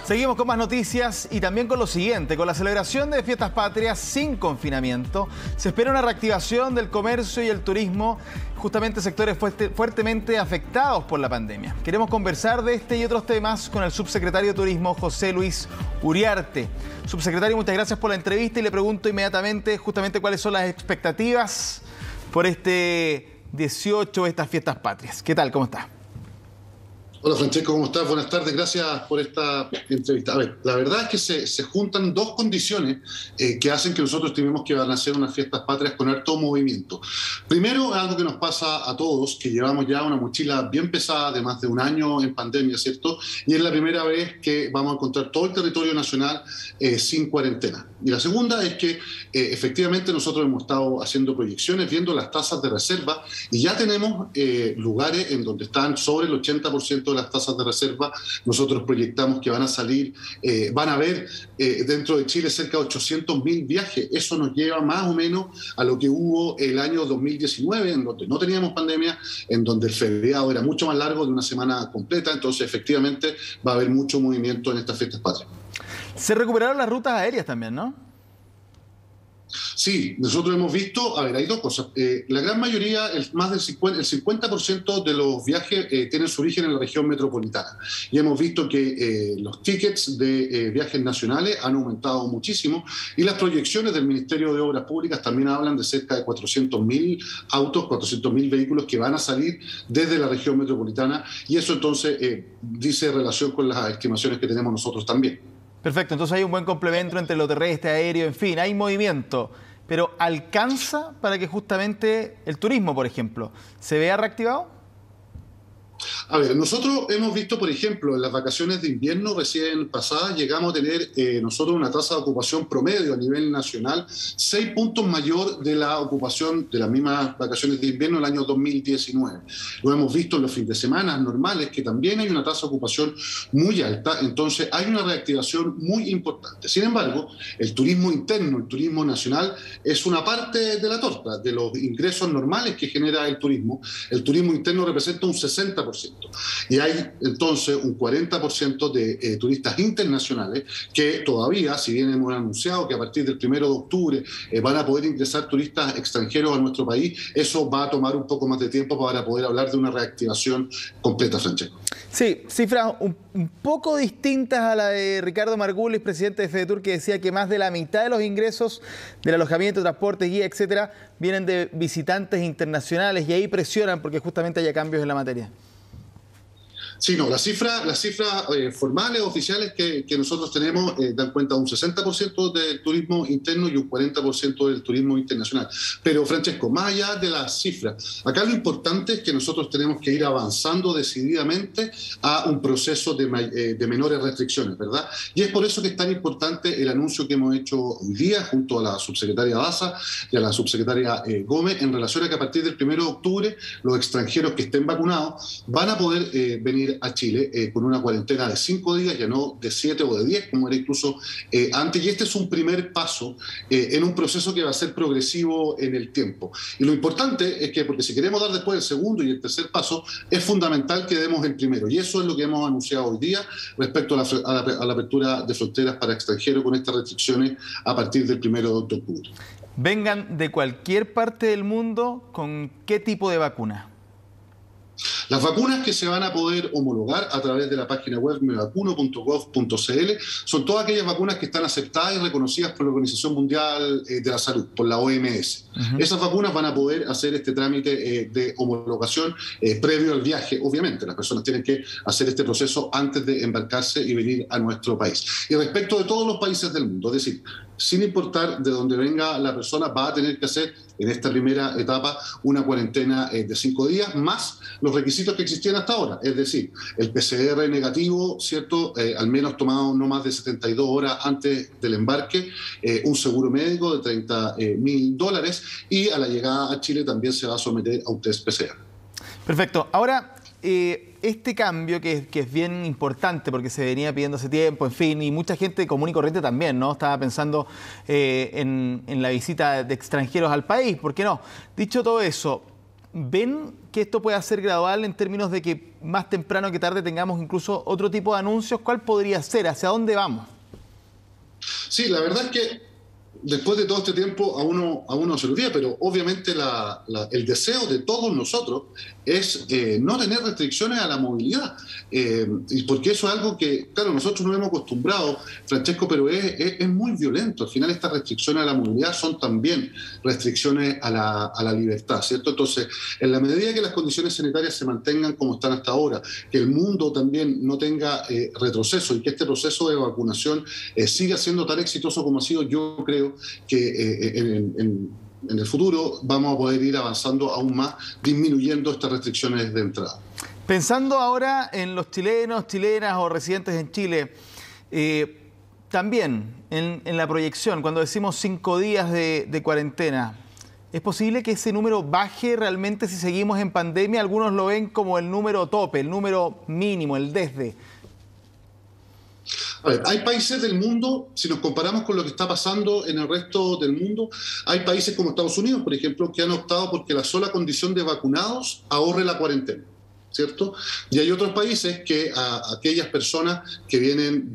Seguimos con más noticias y también con lo siguiente. Con la celebración de fiestas patrias sin confinamiento, se espera una reactivación del comercio y el turismo, justamente sectores fuertemente afectados por la pandemia. Queremos conversar de este y otros temas con el subsecretario de Turismo, José Luis Uriarte. Subsecretario, muchas gracias por la entrevista y le pregunto inmediatamente justamente cuáles son las expectativas por este 18, estas fiestas patrias. ¿Qué tal? ¿Cómo está? Hola Francesco, ¿cómo estás? Buenas tardes, gracias por esta entrevista. A ver, la verdad es que se juntan dos condiciones que hacen que nosotros tenemos que van a hacer unas fiestas patrias con harto movimiento. Primero, algo que nos pasa a todos, que llevamos ya una mochila bien pesada de más de un año en pandemia, ¿cierto? Y es la primera vez que vamos a encontrar todo el territorio nacional sin cuarentena. Y la segunda es que efectivamente nosotros hemos estado haciendo proyecciones, viendo las tasas de reserva y ya tenemos lugares en donde están sobre el 80% de las tasas de reserva. Nosotros proyectamos que van a salir, van a haber dentro de Chile cerca de 800.000 viajes. Eso nos lleva más o menos a lo que hubo el año 2019, en donde no teníamos pandemia, en donde el feriado era mucho más largo, de una semana completa. Entonces, efectivamente, va a haber mucho movimiento en estas fiestas patrias. Se recuperaron las rutas aéreas también, ¿no? Sí, nosotros hemos visto, a ver, hay dos cosas. La gran mayoría, más del 50% de los viajes tienen su origen en la región metropolitana. Y hemos visto que los tickets de viajes nacionales han aumentado muchísimo y las proyecciones del Ministerio de Obras Públicas también hablan de cerca de 400.000 autos, 400.000 vehículos que van a salir desde la región metropolitana y eso entonces dice relación con las estimaciones que tenemos nosotros también. Perfecto, entonces hay un buen complemento entre lo terrestre, aéreo, en fin, hay movimiento. Pero ¿alcanza para que justamente el turismo, por ejemplo, se vea reactivado? A ver, nosotros hemos visto, por ejemplo, en las vacaciones de invierno recién pasadas, llegamos a tener nosotros una tasa de ocupación promedio a nivel nacional 6 puntos mayor de la ocupación de las mismas vacaciones de invierno del año 2019. Lo hemos visto en los fines de semana normales, que también hay una tasa de ocupación muy alta, entonces hay una reactivación muy importante. Sin embargo, el turismo interno, el turismo nacional, es una parte de la torta, de los ingresos normales que genera el turismo. El turismo interno representa un 60%. Y hay entonces un 40% de turistas internacionales que todavía, si bien hemos anunciado que a partir del 1 de octubre van a poder ingresar turistas extranjeros a nuestro país, eso va a tomar un poco más de tiempo para poder hablar de una reactivación completa, Francesco. Sí, cifras un poco distintas a la de Ricardo Margulis, presidente de FEDETUR, que decía que más de la mitad de los ingresos del alojamiento, transporte, guía, etcétera, vienen de visitantes internacionales y ahí presionan porque justamente haya cambios en la materia. Sí, no, las cifras formales, oficiales que nosotros tenemos dan cuenta de un 60% del turismo interno y un 40% del turismo internacional. Pero, Francesco, más allá de las cifras, acá lo importante es que nosotros tenemos que ir avanzando decididamente a un proceso de menores restricciones, ¿verdad? Y es por eso que es tan importante el anuncio que hemos hecho hoy día junto a la subsecretaria Daza y a la subsecretaria Gómez en relación a que a partir del 1 de octubre los extranjeros que estén vacunados van a poder venir a Chile con una cuarentena de 5 días, ya no de 7 o de 10, como era incluso antes. Y este es un primer paso en un proceso que va a ser progresivo en el tiempo. Y lo importante es que, porque si queremos dar después el segundo y el tercer paso, es fundamental que demos el primero. Y eso es lo que hemos anunciado hoy día respecto a la apertura de fronteras para extranjeros con estas restricciones a partir del 1 de octubre. Vengan de cualquier parte del mundo, ¿con qué tipo de vacuna? Las vacunas que se van a poder homologar a través de la página web mevacuno.gov.cl son todas aquellas vacunas que están aceptadas y reconocidas por la Organización Mundial de la Salud, por la OMS. Esas vacunas van a poder hacer este trámite de homologación previo al viaje. Obviamente, las personas tienen que hacer este proceso antes de embarcarse y venir a nuestro país. Y respecto de todos los países del mundo, es decir, sin importar de dónde venga la persona, va a tener que hacer en esta primera etapa una cuarentena de 5 días, más los requisitos que existían hasta ahora, es decir, el PCR negativo, ¿cierto? Al menos tomado no más de 72 horas antes del embarque, un seguro médico de $30.000 y a la llegada a Chile también se va a someter a un test PCR. Perfecto. Ahora, este cambio que es bien importante porque se venía pidiendo hace tiempo, en fin, y mucha gente común y corriente también, ¿no? Estaba pensando en la visita de extranjeros al país, ¿por qué no? Dicho todo eso, ¿ven que esto pueda ser gradual en términos de que más temprano que tarde tengamos incluso otro tipo de anuncios? ¿Cuál podría ser? ¿Hacia dónde vamos? Sí, la verdad es que después de todo este tiempo a uno se lo olvida, pero obviamente el deseo de todos nosotros es no tener restricciones a la movilidad. Y porque eso es algo que, claro, nosotros no hemos acostumbrado, Francesco, pero es muy violento. Al final estas restricciones a la movilidad son también restricciones a la libertad, ¿cierto? Entonces, en la medida que las condiciones sanitarias se mantengan como están hasta ahora, que el mundo también no tenga retroceso y que este proceso de vacunación siga siendo tan exitoso como ha sido, yo creo que en el futuro vamos a poder ir avanzando aún más, disminuyendo estas restricciones de entrada. Pensando ahora en los chilenos, chilenas o residentes en Chile, también en la proyección, cuando decimos 5 días de cuarentena, ¿es posible que ese número baje realmente si seguimos en pandemia? Algunos lo ven como el número tope, el número mínimo, el desde. A ver, hay países del mundo, si nos comparamos con lo que está pasando en el resto del mundo, hay países como Estados Unidos, por ejemplo, que han optado porque la sola condición de vacunados ahorre la cuarentena, ¿cierto? Y hay otros países que a aquellas personas que vienen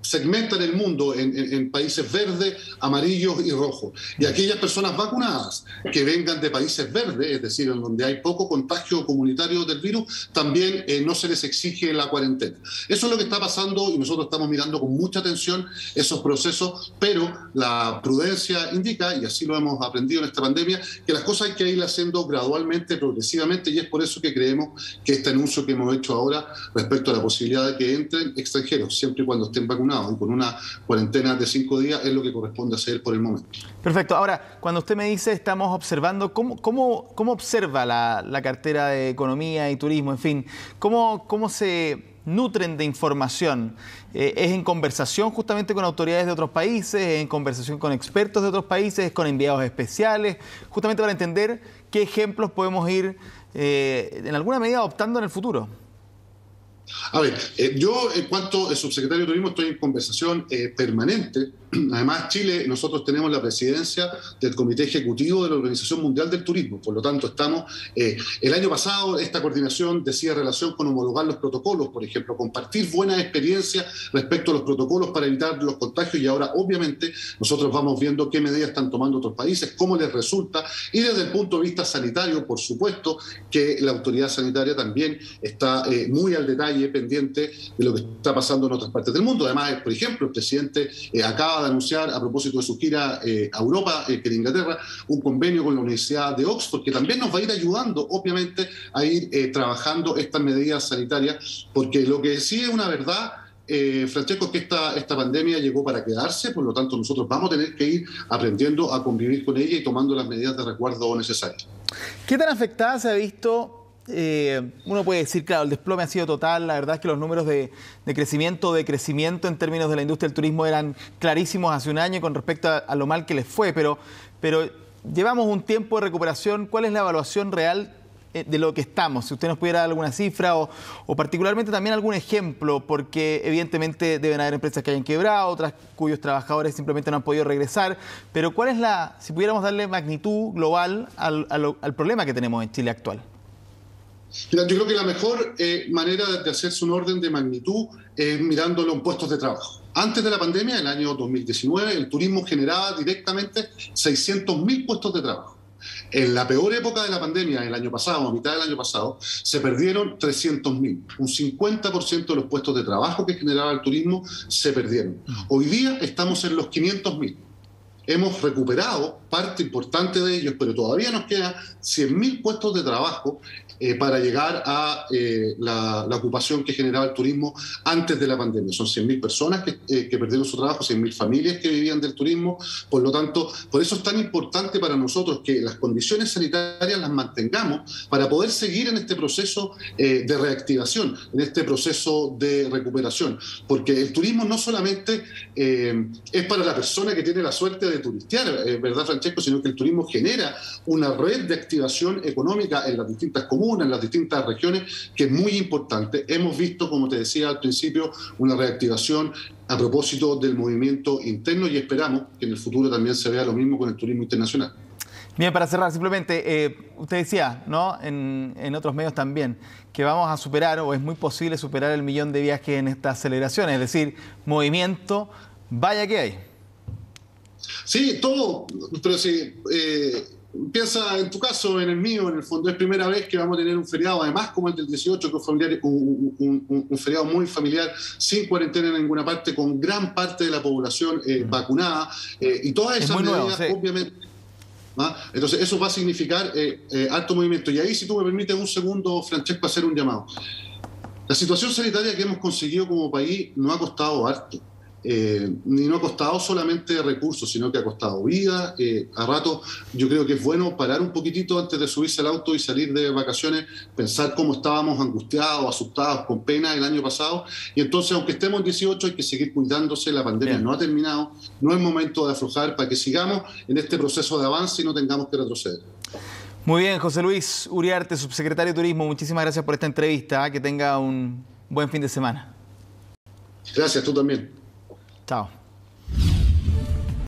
segmentan el mundo en países verdes, amarillos y rojos. Y aquellas personas vacunadas que vengan de países verdes, es decir, en donde hay poco contagio comunitario del virus, también no se les exige la cuarentena. Eso es lo que está pasando y nosotros estamos mirando con mucha atención esos procesos, pero la prudencia indica, y así lo hemos aprendido en esta pandemia, que las cosas hay que ir haciendo gradualmente, progresivamente, y es por eso que creemos que este anuncio que hemos hecho ahora respecto a la posibilidad de que entren extranjeros, siempre y cuando estén vacunados y con una cuarentena de 5 días, es lo que corresponde hacer por el momento. Perfecto. Ahora, cuando usted me dice estamos observando, ¿cómo observa la cartera de Economía y Turismo? En fin, ¿cómo se nutren de información? ¿Es en conversación justamente con autoridades de otros países? ¿Es en conversación con expertos de otros países? ¿Es con enviados especiales? Justamente para entender qué ejemplos podemos ir en alguna medida adoptando en el futuro. A ver, yo en cuanto al subsecretario de Turismo estoy en conversación permanente. Además, Chile, nosotros tenemos la presidencia del Comité Ejecutivo de la Organización Mundial del Turismo. Por lo tanto, estamos... el año pasado, esta coordinación decía relación con homologar los protocolos, por ejemplo, compartir buenas experiencias respecto a los protocolos para evitar los contagios. Y ahora, obviamente, nosotros vamos viendo qué medidas están tomando otros países, cómo les resulta. Y desde el punto de vista sanitario, por supuesto, que la autoridad sanitaria también está muy al detalle, pendiente de lo que está pasando en otras partes del mundo. Además, por ejemplo, el presidente acaba de anunciar, a propósito de su gira a Europa, que en Inglaterra, un convenio con la Universidad de Oxford, que también nos va a ir ayudando, obviamente, a ir trabajando estas medidas sanitarias, porque lo que sí es una verdad, Francesco, es que esta pandemia llegó para quedarse, por lo tanto nosotros vamos a tener que ir aprendiendo a convivir con ella y tomando las medidas de resguardo necesarias. ¿Qué tan afectada se ha visto? Uno puede decir, claro, el desplome ha sido total. La verdad es que los números de crecimiento en términos de la industria del turismo eran clarísimos hace un año con respecto a lo mal que les fue, pero llevamos un tiempo de recuperación. ¿Cuál es la evaluación real de lo que estamos? Si usted nos pudiera dar alguna cifra o particularmente también algún ejemplo, porque evidentemente deben haber empresas que hayan quebrado, otras cuyos trabajadores simplemente no han podido regresar, pero ¿cuál es si pudiéramos darle magnitud global al problema que tenemos en Chile actual? Mira, yo creo que la mejor manera de hacerse un orden de magnitud es mirándolo en puestos de trabajo. Antes de la pandemia, el año 2019, el turismo generaba directamente 600.000 puestos de trabajo. En la peor época de la pandemia, el año pasado, a mitad del año pasado, se perdieron 300.000. Un 50% de los puestos de trabajo que generaba el turismo se perdieron. Hoy día estamos en los 500.000. Hemos recuperado parte importante de ellos, pero todavía nos quedan 100.000 puestos de trabajo para llegar a la ocupación que generaba el turismo antes de la pandemia. Son 100.000 personas que perdieron su trabajo, 100.000 familias que vivían del turismo. Por lo tanto, por eso es tan importante para nosotros que las condiciones sanitarias las mantengamos para poder seguir en este proceso de reactivación, en este proceso de recuperación. Porque el turismo no solamente es para la persona que tiene la suerte de turistear, ¿verdad, Francesco? Sino que el turismo genera una red de activación económica en las distintas comunas, en las distintas regiones, que es muy importante. Hemos visto, como te decía al principio, una reactivación a propósito del movimiento interno y esperamos que en el futuro también se vea lo mismo con el turismo internacional. Bien, para cerrar, simplemente, usted decía, ¿no? En otros medios también, que vamos a superar, o es muy posible superar el 1.000.000 de viajes en estas celebraciones, es decir, movimiento, vaya que hay. Sí, todo, pero sí, piensa en tu caso, en el mío, en el fondo es primera vez que vamos a tener un feriado, además como el del 18, que es familiar, un feriado muy familiar, sin cuarentena en ninguna parte, con gran parte de la población vacunada, y todas esas medidas, nuevo, sí, obviamente. Entonces eso va a significar alto movimiento. Y ahí, si tú me permites un segundo, Francesco, hacer un llamado. La situación sanitaria que hemos conseguido como país no ha costado harto. Ni no ha costado solamente recursos, sino que ha costado vida. A rato yo creo que es bueno parar un poquitito antes de subirse al auto y salir de vacaciones, pensar cómo estábamos angustiados, asustados, con pena el año pasado. Y entonces, aunque estemos en 18, hay que seguir cuidándose, la pandemia no ha terminado, no es momento de aflojar, para que sigamos en este proceso de avance y no tengamos que retroceder. Muy bien, José Luis Uriarte, subsecretario de Turismo, muchísimas gracias por esta entrevista. Que tenga un buen fin de semana. Gracias, tú también. Chao.